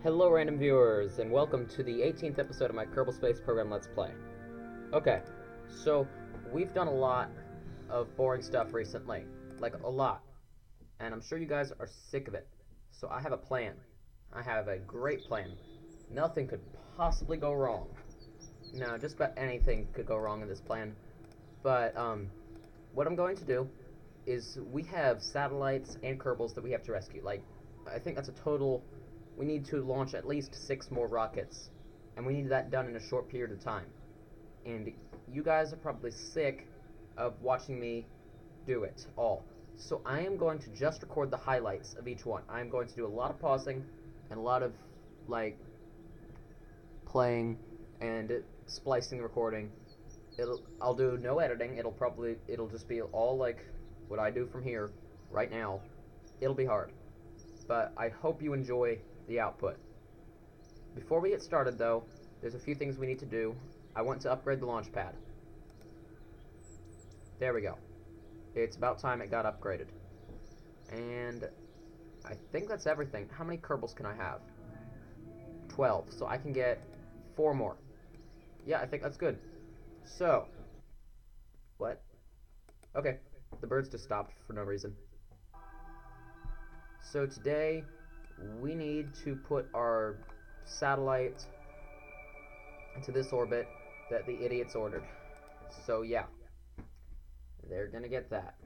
Hello random viewers, and welcome to the 18th episode of my Kerbal Space Program Let's Play. Okay, so we've done a lot of boring stuff recently, like a lot, and I'm sure you guys are sick of it. So I have a plan. I have a great plan. Nothing could possibly go wrong. No, just about anything could go wrong in this plan. But, what I'm going to do is we have satellites and Kerbals that we have to rescue. Like, I think that's a total... We need to launch at least 6 more rockets, and we need that done in a short period of time. And you guys are probably sick of watching me do it all. So I am going to just record the highlights of each one. I'm going to do a lot of pausing and a lot of, like, playing and splicing the recording. I'll do no editing. It'll just be all like what I do from here right now. It'll be hard, but I hope you enjoy the output. Before we get started though, there's a few things we need to do. I want to upgrade the launch pad. There we go. It's about time it got upgraded. And I think that's everything. How many Kerbals can I have? 12. So I can get 4 more. Yeah, I think that's good. So, what? Okay, the birds just stopped for no reason. So today, we need to put our satellite into this orbit that the idiots ordered. So yeah, they're gonna get that.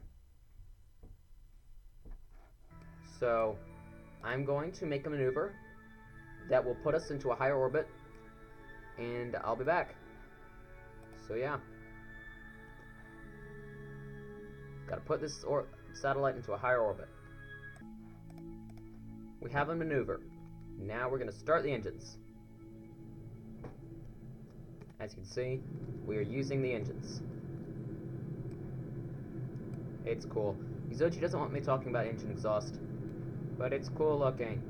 So, I'm going to make a maneuver that will put us into a higher orbit, and I'll be back. So yeah. Gotta put this satellite into a higher orbit. We have a maneuver. Now we're going to start the engines. As you can see, we are using the engines. It's cool. Izochi doesn't want me talking about engine exhaust, but it's cool looking.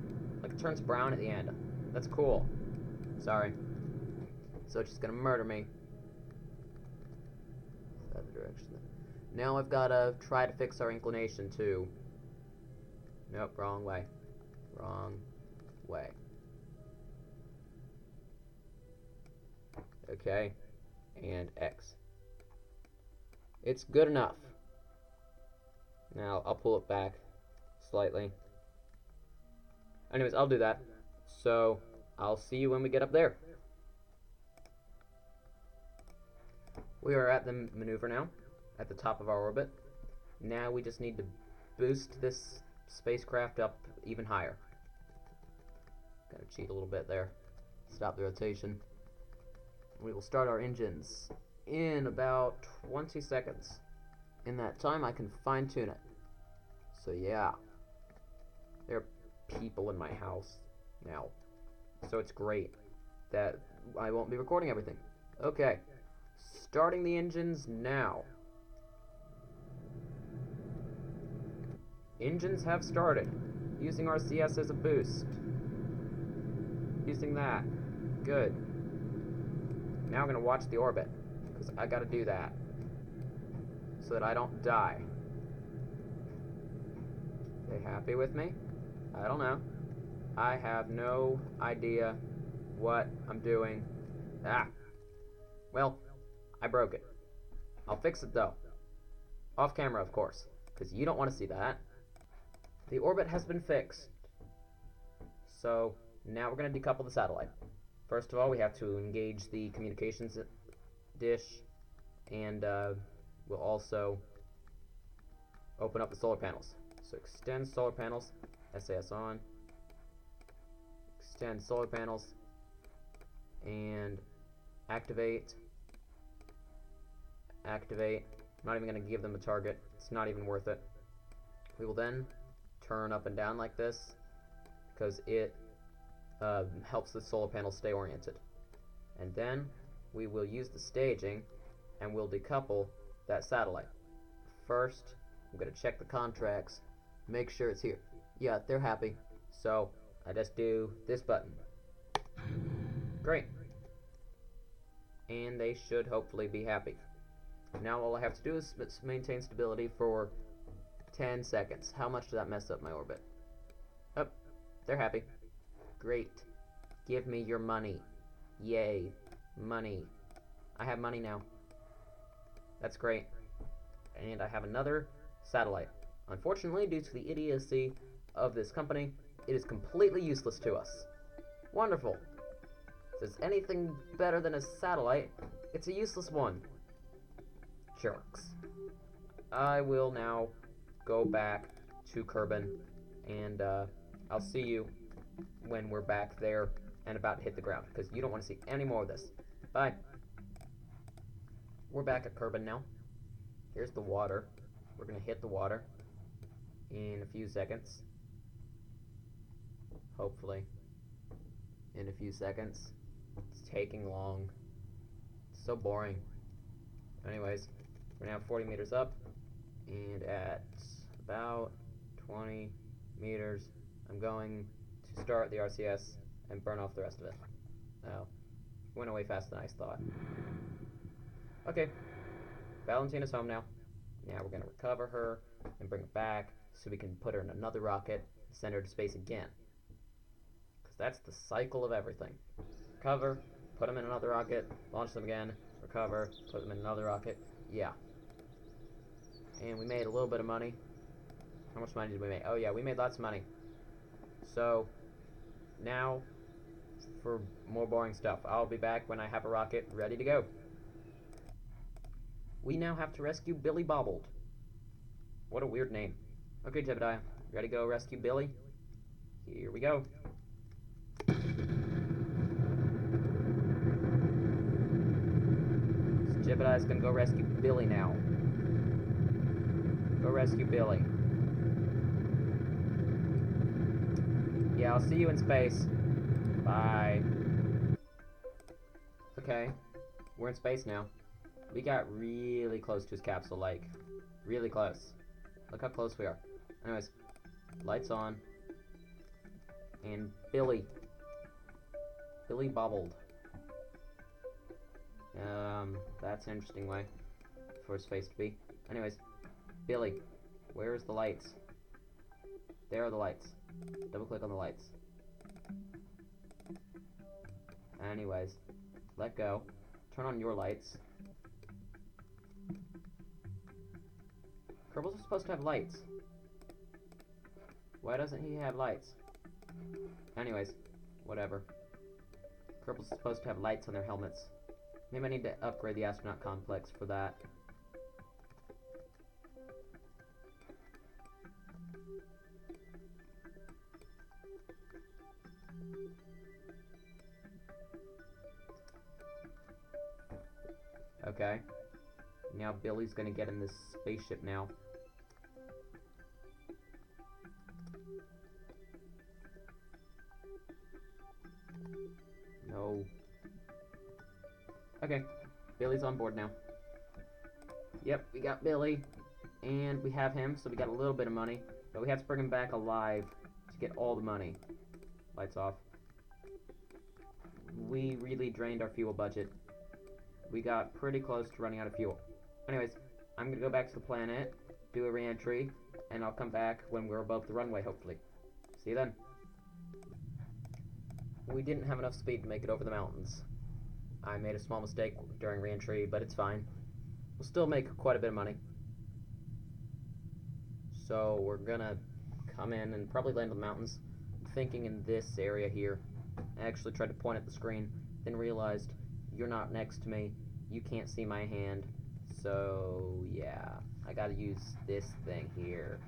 Like, it turns brown at the end. That's cool. Sorry. Izochi's going to murder me. Other direction. Now I've got to try to fix our inclination too. Nope, wrong way. Wrong way. Okay, and X. It's good enough. Now I'll pull it back slightly. Anyways, I'll do that. So I'll see you when we get up there. We are at the maneuver now, at the top of our orbit. Now we just need to boost this spacecraft up even higher. Gotta cheat a little bit there. Stop the rotation. We will start our engines in about 20 seconds. In that time, I can fine-tune it. So yeah. There are people in my house now. So it's great that I won't be recording everything. Okay. Starting the engines now. Engines have started. Using RCS as a boost. Using that. Good. Now I'm going to watch the orbit, because I got to do that so that I don't die. They happy with me? I don't know. I have no idea what I'm doing. Ah. Well, I broke it. I'll fix it though. Off camera, of course, because you don't want to see that. The orbit has been fixed. So now we're going to decouple the satellite. First of all, we have to engage the communications dish, and we'll also open up the solar panels. So extend solar panels, SAS on, extend solar panels, and activate. I'm not even going to give them a target. It's not even worth it. We will then turn up and down like this, because it helps the solar panel stay oriented. And then we will use the staging and we'll decouple that satellite. First, I'm going to check the contracts, make sure it's here. Yeah, they're happy. So I just do this button. Great. And they should hopefully be happy. Now all I have to do is maintain stability for 10 seconds. How much does that mess up my orbit? Oh, they're happy. Great. Give me your money. Yay. Money. I have money now. That's great. And I have another satellite. Unfortunately, due to the idiocy of this company, it is completely useless to us. Wonderful. If there's anything better than a satellite, it's a useless one. Jerks. I will now go back to Kerbal, and I'll see you when we're back there and about to hit the ground, because you don't want to see any more of this. Bye. We're back at Kerbal now. Here's the water. We're going to hit the water in a few seconds. Hopefully. In a few seconds. It's taking long. It's so boring. Anyways, we're now 40 meters up, and at about 20 meters, I'm going to start the RCS and burn off the rest of it. Oh, went away faster than I thought. Okay, Valentina's home now. Now we're going to recover her and bring her back so we can put her in another rocket and send her to space again. Because that's the cycle of everything. Recover, put them in another rocket, launch them again, recover, put them in another rocket. Yeah. And we made a little bit of money. How much money did we make? Oh yeah, we made lots of money. So, now, for more boring stuff. I'll be back when I have a rocket ready to go. We now have to rescue Billy Bobbled. What a weird name. Okay, Jebediah, ready to go rescue Billy? Here we go. Jebediah's gonna go rescue Billy now. Go rescue Billy. Yeah, I'll see you in space. Bye. Okay, we're in space now. We got really close to his capsule, like, really close. Look how close we are. Anyways, lights on. And Billy Bobbled. That's an interesting way for his face to be. Anyways, Billy, where's the lights? There are the lights. Double click on the lights. Anyways, let go. Turn on your lights. Kerbals are supposed to have lights. Why doesn't he have lights? Anyways, whatever. Kerbals are supposed to have lights on their helmets. Maybe I need to upgrade the astronaut complex for that. Okay. Now Billy's gonna get in this spaceship now. No. Okay, Billy's on board now. Yep, we got Billy, and we have him, so we got a little bit of money, but we have to bring him back alive to get all the money. Lights off. We really drained our fuel budget. We got pretty close to running out of fuel. Anyways, I'm gonna go back to the planet, do a re-entry, and I'll come back when we're above the runway, hopefully. See you then. We didn't have enough speed to make it over the mountains. I made a small mistake during re-entry, but it's fine. We'll still make quite a bit of money. So we're gonna come in and probably land on the mountains. I'm thinking in this area here. I actually tried to point at the screen, then realized you're not next to me. You can't see my hand. So yeah, I gotta use this thing here.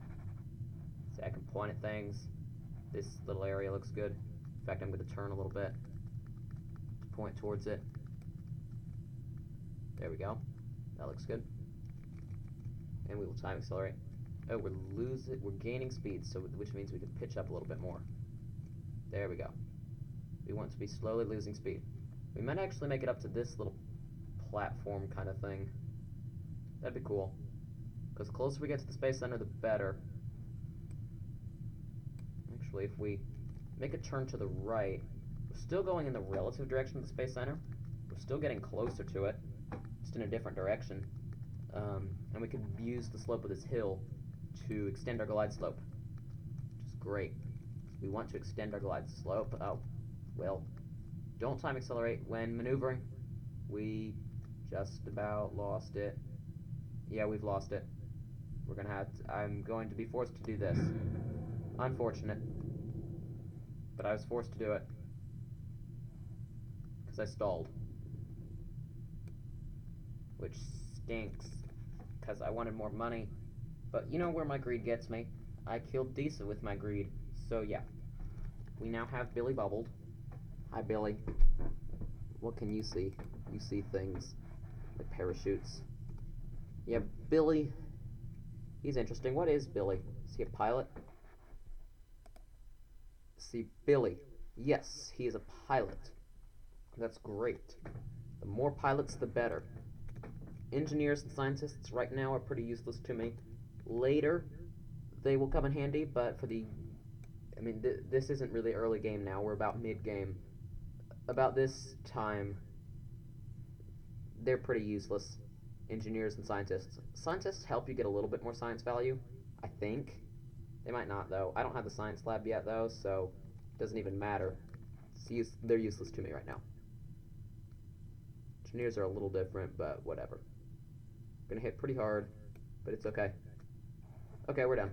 So I can point at things. This little area looks good. In fact, I'm gonna turn a little bit to point towards it. There we go. That looks good. And we will time accelerate. Oh, we're gaining speed, so which means we can pitch up a little bit more. There we go. We want to be slowly losing speed. We might actually make it up to this little platform kind of thing. That'd be cool. Because the closer we get to the Space Center, the better. Actually, if we make a turn to the right, we're still going in the relative direction of the Space Center. We're still getting closer to it, just in a different direction. And we could use the slope of this hill to extend our glide slope, which is great. We want to extend our glide slope. Oh, well, Don't time accelerate when maneuvering. We just about lost it. Yeah, we've lost it. We're gonna have to, I'm going to be forced to do this. Unfortunate. But I was forced to do it. Because I stalled. Which stinks. Because I wanted more money. But you know where my greed gets me? I killed Disa with my greed. So yeah. We now have Billy bubbled. Hi, Billy. What can you see? You see things like parachutes. Yeah, Billy. He's interesting. What is Billy? Is he a pilot? See, Billy. Yes, he is a pilot. That's great. The more pilots, the better. Engineers and scientists right now are pretty useless to me. Later, they will come in handy, but for the... I mean, this isn't really early game now. We're about mid-game. About this time, they're pretty useless. Engineers and scientists. Scientists help you get a little bit more science value, I think. They might not, though. I don't have the science lab yet, though, so it doesn't even matter. They're useless to me right now. Engineers are a little different, but whatever. Gonna hit pretty hard, but it's okay. Okay, we're done.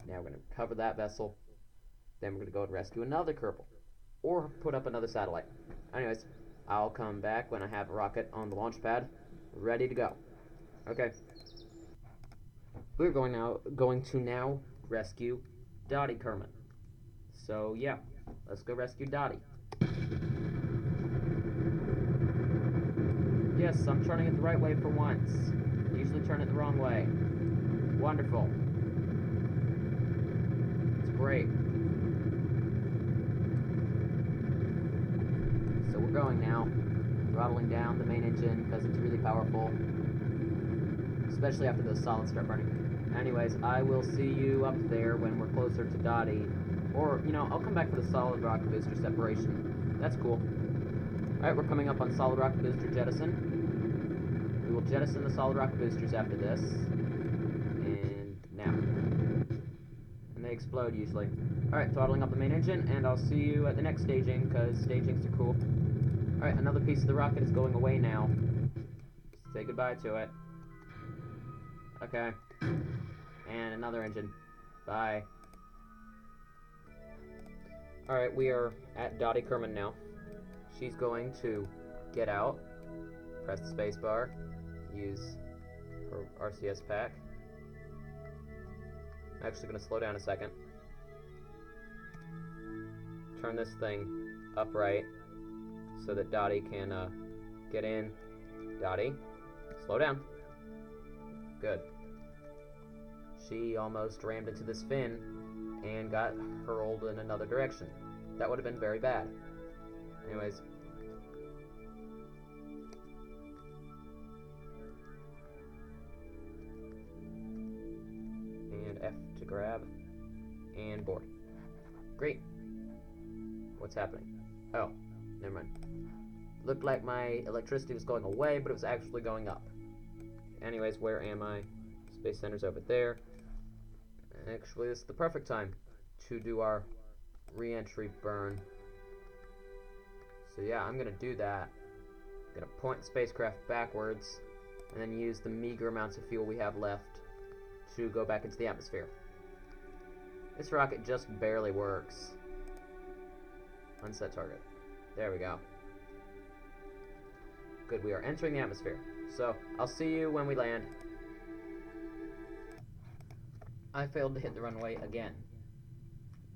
Now we're gonna cover that vessel. Then we're gonna go and rescue another Kerbal. Or put up another satellite. Anyways, I'll come back when I have a rocket on the launch pad, ready to go. Okay. We're going to now rescue Dottie Kerman. So yeah, let's go rescue Dottie. Yes, I'm turning it the right way for once. I usually turn it the wrong way. Wonderful. It's great. So we're going now. Throttling down the main engine because it's really powerful. Especially after the solids start burning. Anyways, I will see you up there when we're closer to Dottie. Or, you know, I'll come back for the solid rocket booster separation. That's cool. Alright, we're coming up on solid rocket booster jettison. We will jettison the solid rocket boosters after this. And now. And they explode usually. Alright, throttling up the main engine, and I'll see you at the next staging, because stagings are cool. Alright, another piece of the rocket is going away now. Say goodbye to it. Okay. And another engine. Bye. Alright, we are at Dottie Kerman now. She's going to get out, press the space bar, use her RCS pack. I'm actually going to slow down a second. Turn this thing upright so that Dottie can get in. Dottie, slow down. Good. She almost rammed into this fin and got hurled in another direction. That would have been very bad. Anyways. And F to grab. And board. Great. What's happening? Oh, never mind. Looked like my electricity was going away, but it was actually going up. Anyways, where am I? Space Center's over there. Actually, this is the perfect time to do our re-entry burn. So yeah, I'm gonna do that. I'm gonna point the spacecraft backwards and then use the meager amounts of fuel we have left to go back into the atmosphere. This rocket just barely works. Unset target. There we go. Good, we are entering the atmosphere. So, I'll see you when we land. I failed to hit the runway again.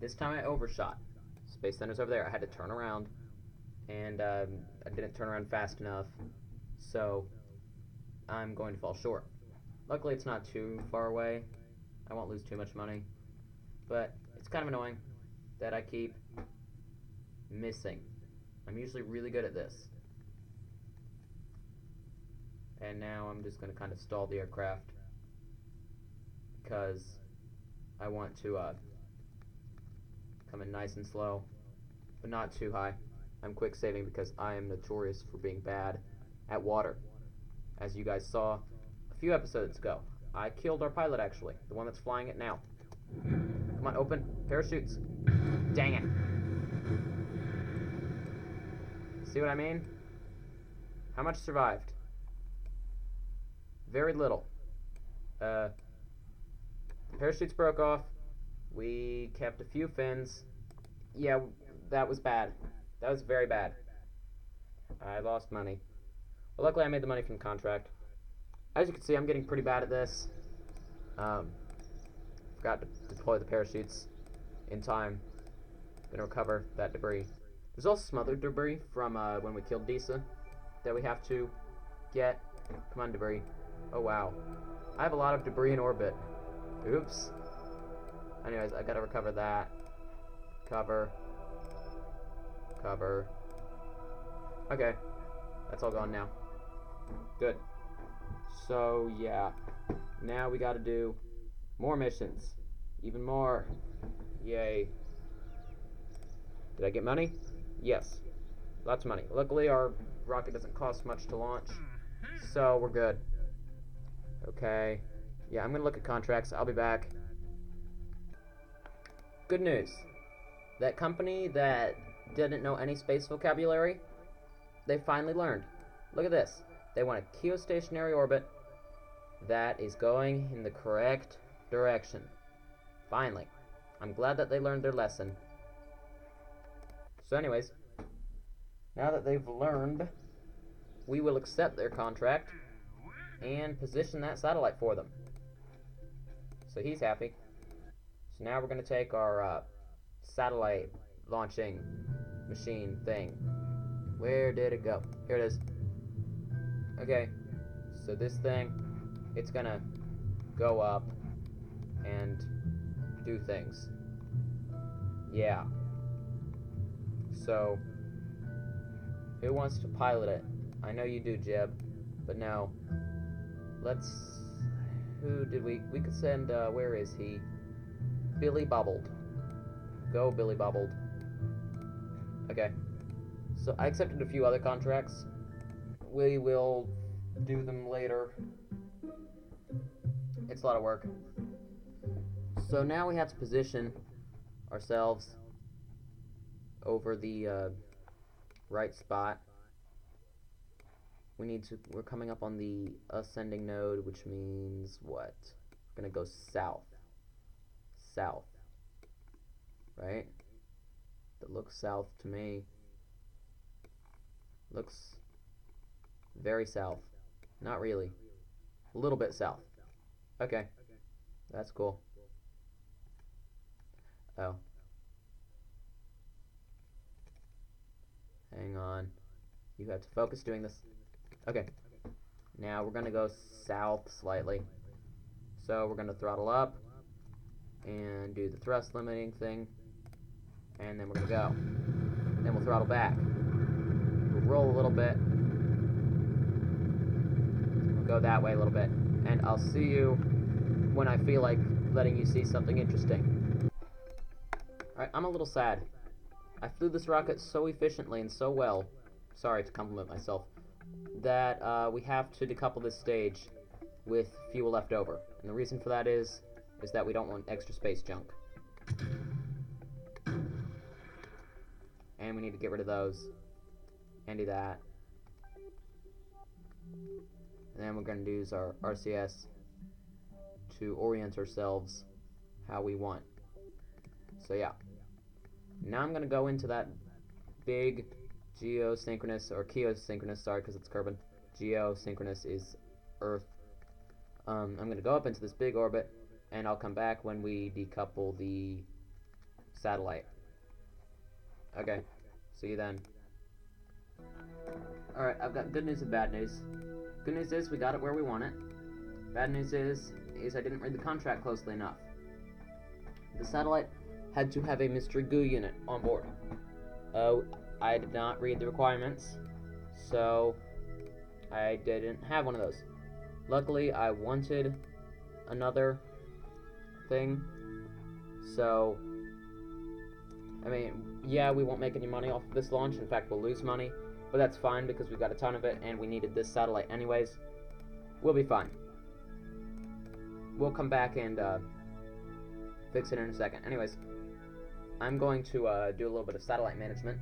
This time I overshot. Space Center's over there. I had to turn around. And I didn't turn around fast enough. So, I'm going to fall short. Luckily, it's not too far away. I won't lose too much money. But it's kind of annoying that I keep missing. I'm usually really good at this. And now I'm just going to kind of stall the aircraft because I want to come in nice and slow, but not too high. I'm quick saving because I am notorious for being bad at water. As you guys saw a few episodes ago, I killed our pilot actually, the one that's flying it now. Come on, open parachutes. Dang it. See what I mean? How much survived? Very little. Parachutes broke off. We kept a few fins. Yeah, that was bad. That was very bad. I lost money. Well, luckily I made the money from the contract. As you can see, I'm getting pretty bad at this. Forgot to deploy the parachutes in time. Gonna recover that debris. There's also some other debris from when we killed Disa that we have to get. Come on, debris. Oh, wow. I have a lot of debris in orbit. Oops. Anyways, I gotta recover that. Cover. Okay. That's all gone now. Good. So, yeah. Now we gotta do more missions. Even more. Yay. Did I get money? Yes. Lots of money. Luckily, our rocket doesn't cost much to launch. So, we're good. Okay. Yeah, I'm gonna look at contracts. I'll be back. Good news. That company that didn't know any space vocabulary, they finally learned. Look at this. They want a geostationary orbit that is going in the correct direction. Finally. I'm glad that they learned their lesson. So anyways, now that they've learned, we will accept their contract and position that satellite for them. So he's happy. So now we're going to take our satellite launching machine thing. Where did it go? Here it is. Okay, so this thing, it's going to go up and do things. Yeah. So, who wants to pilot it? I know you do, Jeb, but no. Let's... Who did we could send, where is he? Billy Bubbled. Go, Billy Bubbled. Okay. So, I accepted a few other contracts. We will do them later. It's a lot of work. So, now we have to position ourselves over the right spot. We're coming up on the ascending node, which means what? We're gonna go south. South. Right? That looks south to me. Looks very south. Not really. A little bit south. Okay. That's cool. Oh. Hang on. You have to focus doing this. Okay. Now we're gonna go south slightly. So we're gonna throttle up and do the thrust limiting thing. And then we're gonna go. Then we'll throttle back. We'll roll a little bit. We'll go that way a little bit. And I'll see you when I feel like letting you see something interesting. Alright, I'm a little sad. I flew this rocket so efficiently and so well, sorry to compliment myself, that we have to decouple this stage with fuel left over. And the reason for that is that we don't want extra space junk. And we need to get rid of those. And do that. And then we're going to use our RCS to orient ourselves how we want. So yeah. Now I'm going to go into that big geosynchronous, or geosynchronous, sorry, because it's Kerbal. Geosynchronous is Earth. I'm going to go up into this big orbit, and I'll come back when we decouple the satellite. Okay, see you then. Alright, I've got good news and bad news. Good news is we got it where we want it. Bad news is I didn't read the contract closely enough. The satellite had to have a mystery goo unit on board. I did not read the requirements, so I didn't have one of those. Luckily, I wanted another thing, so, I mean, yeah, we won't make any money off of this launch. In fact, we'll lose money, but that's fine because we've got a ton of it, and we needed this satellite anyways. We'll be fine. We'll come back and fix it in a second. Anyways, I'm going to do a little bit of satellite management.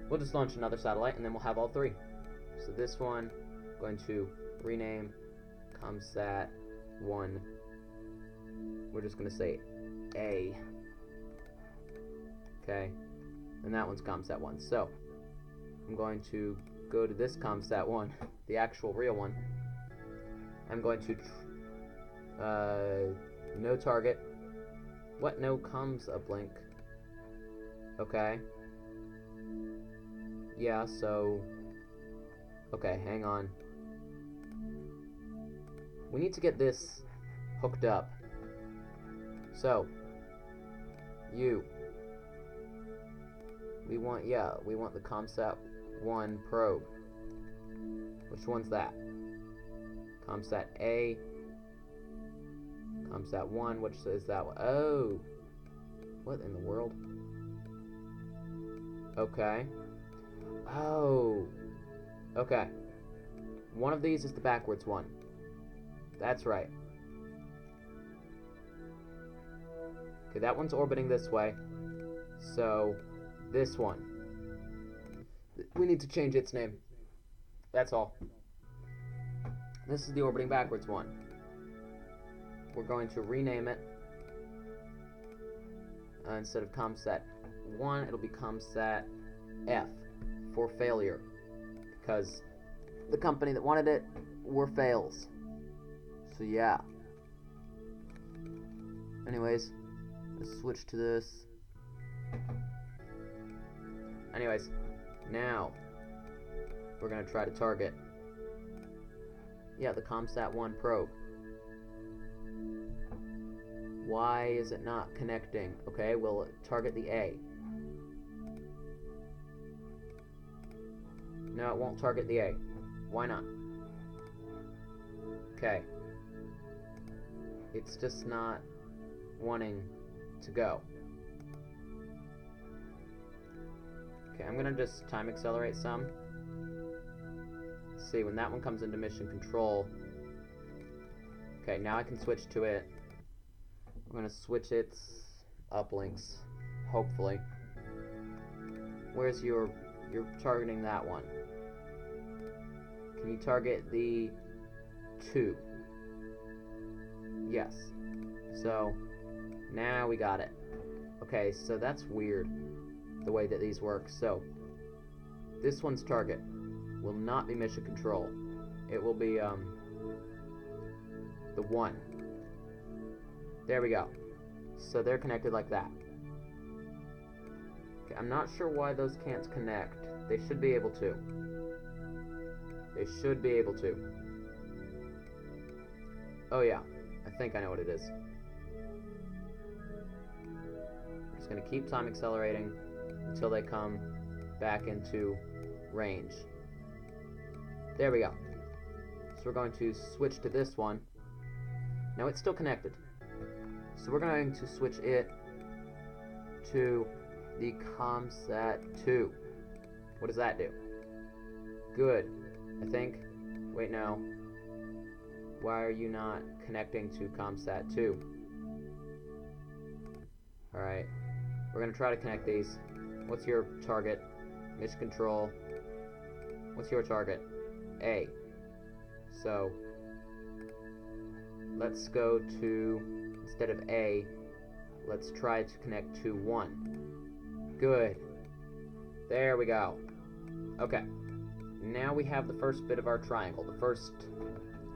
We'll just launch another satellite, and then we'll have all three. So this one, going to rename ComSat 1. We're just going to say A. Okay. And that one's ComSat 1. So, I'm going to go to this ComSat 1, the actual real one. I'm going to, no target. What? No comms uplink. Okay. Yeah, so... Okay, hang on. We need to get this hooked up. So, we want the ComSat 1 probe. Which one's that? ComSat A. ComSat 1, which is that one? Oh! What in the world? Okay. Oh! Okay. One of these is the backwards one. That's right. Okay, that one's orbiting this way. So, this one. We need to change its name. That's all. This is the orbiting backwards one. We're going to rename it. Instead of ComSat 1, it'll be ComSat F for failure. Because the company that wanted it were fails. So yeah. Anyways, let's switch to this. Anyways, now we're going to try to target, the ComSat 1 probe. Why is it not connecting? Okay, we'll target the A. No, it won't target the A. Why not? Okay. It's just not wanting to go. Okay, I'm gonna just time accelerate some. See, when that one comes into mission control. Okay, now I can switch to it. I'm gonna switch its uplinks, hopefully. Where's you're targeting that one? Can you target the 2? Yes. So, now we got it. Okay, so that's weird, the way that these work. So, this one's target will not be mission control. It will be, the 1. There we go. So they're connected like that. Okay, I'm not sure why those can't connect. They should be able to. They should be able to. Oh yeah, I think I know what it is. I'm just gonna keep time accelerating until they come back into range. There we go. So we're going to switch to this one. Now it's still connected. So we're going to switch it to the ComSat 2. What does that do? Good, I think. Wait, no. Why are you not connecting to ComSat 2? Alright. We're going to try to connect these. What's your target? Mission control. What's your target? A. So, let's go to, instead of A, let's try to connect to 1. Good. There we go. Okay. Now we have the first bit of our triangle, the first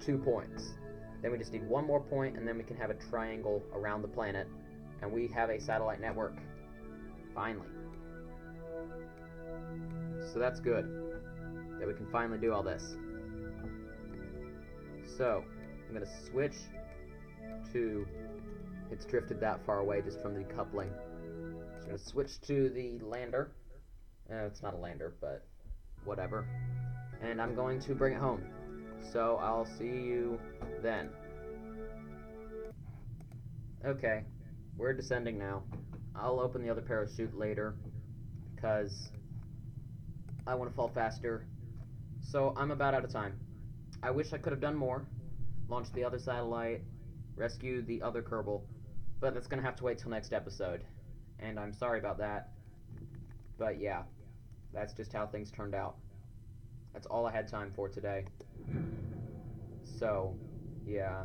2 points. Then we just need one more point, and then we can have a triangle around the planet, and we have a satellite network. Finally. So that's good, that we can finally do all this. So, I'm going to switch to, it's drifted that far away just from the coupling. So I'm going to switch to the lander. It's not a lander, but whatever. And I'm going to bring it home. So I'll see you then. Okay, we're descending now. I'll open the other parachute later because I want to fall faster. So I'm about out of time. I wish I could have done more. Launched the other satellite, rescued the other Kerbal, but that's going to have to wait till next episode. And I'm sorry about that. But yeah. That's just how things turned out. That's all I had time for today. So, yeah.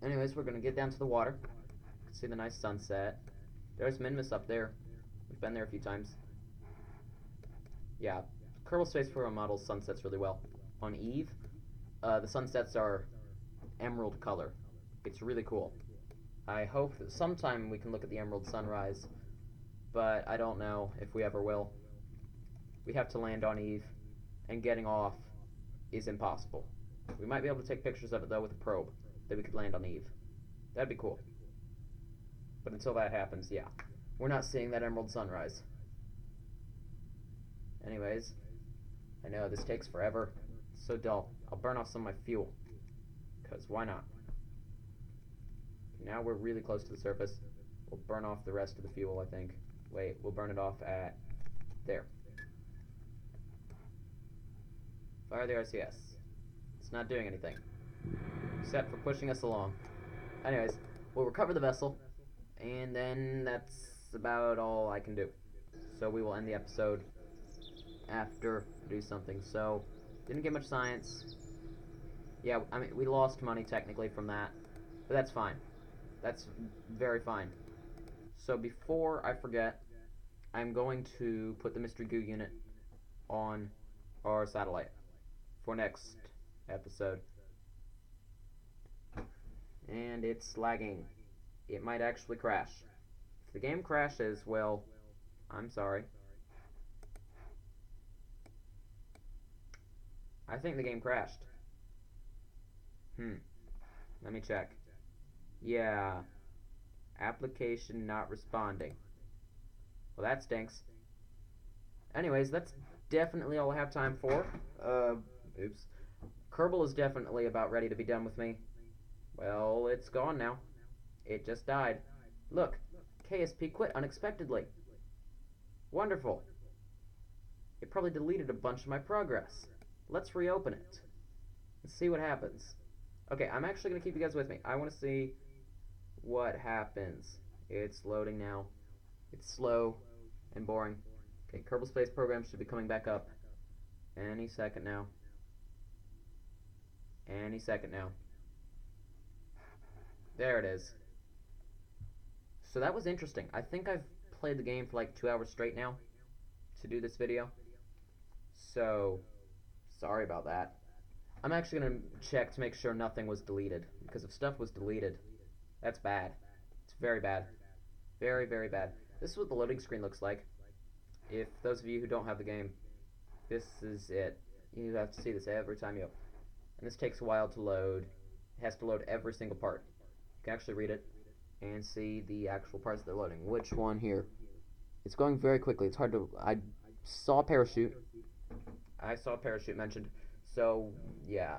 Anyways, we're gonna get down to the water. See the nice sunset. There's Minmus up there. We've been there a few times. Yeah, Kerbal Space Program models sunsets really well. On Eve, the sunsets are emerald color. It's really cool. I hope that sometime we can look at the emerald sunrise, but I don't know if we ever will. We have to land on Eve, and getting off is impossible. We might be able to take pictures of it though with a probe that we could land on Eve. That'd be cool. But until that happens, yeah, we're not seeing that emerald sunrise. Anyways, I know this takes forever. It's so dull. I'll burn off some of my fuel. Because why not? Now we're really close to the surface. We'll burn off the rest of the fuel, I think. Wait, we'll burn it off at there. Fire the RCS. It's not doing anything, except for pushing us along. Anyways, we'll recover the vessel, and then that's about all I can do. So we will end the episode after do something. So, didn't get much science. Yeah, I mean, we lost money technically from that, but that's fine. That's very fine. So before I forget, I'm going to put the mystery goo unit on our satellite for next episode. And it's lagging. It might actually crash. If the game crashes, well, I'm sorry. I think the game crashed. Let me check. Yeah. Application not responding. Well, that stinks. Anyways, that's definitely all I have time for. Oops. Kerbal is definitely about ready to be done with me. Well, it's gone now. It just died. Look, KSP quit unexpectedly. Wonderful. It probably deleted a bunch of my progress. Let's reopen it and see what happens. Okay, I'm actually going to keep you guys with me. I want to see what happens. It's loading now. It's slow and boring. Okay, Kerbal Space Program should be coming back up any second now. Any second now. There it is. So that was interesting. I think I've played the game for like 2 hours straight now to do this video. So, sorry about that. I'm actually going to check to make sure nothing was deleted, because if stuff was deleted, that's bad. It's very bad. Very, very bad. This is what the loading screen looks like. If those of you who don't have the game, this is it. You have to see this every time you open. And this takes a while to load. It has to load every single part. You can actually read it and see the actual parts that are loading. Which one here? It's going very quickly. It's hard to... I saw a parachute. I saw a parachute mentioned. So, yeah.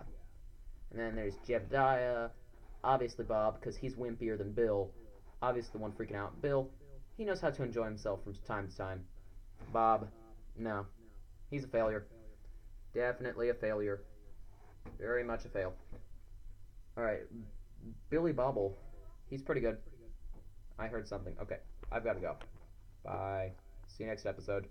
And then there's Jebediah. Obviously Bob, because he's wimpier than Bill. Obviously the one freaking out. Bill, he knows how to enjoy himself from time to time. Bob, no. He's a failure. Definitely a failure. Very much a fail. Alright. Billy Bobble. He's pretty good. I heard something. Okay. I've got to go. Bye. See you next episode.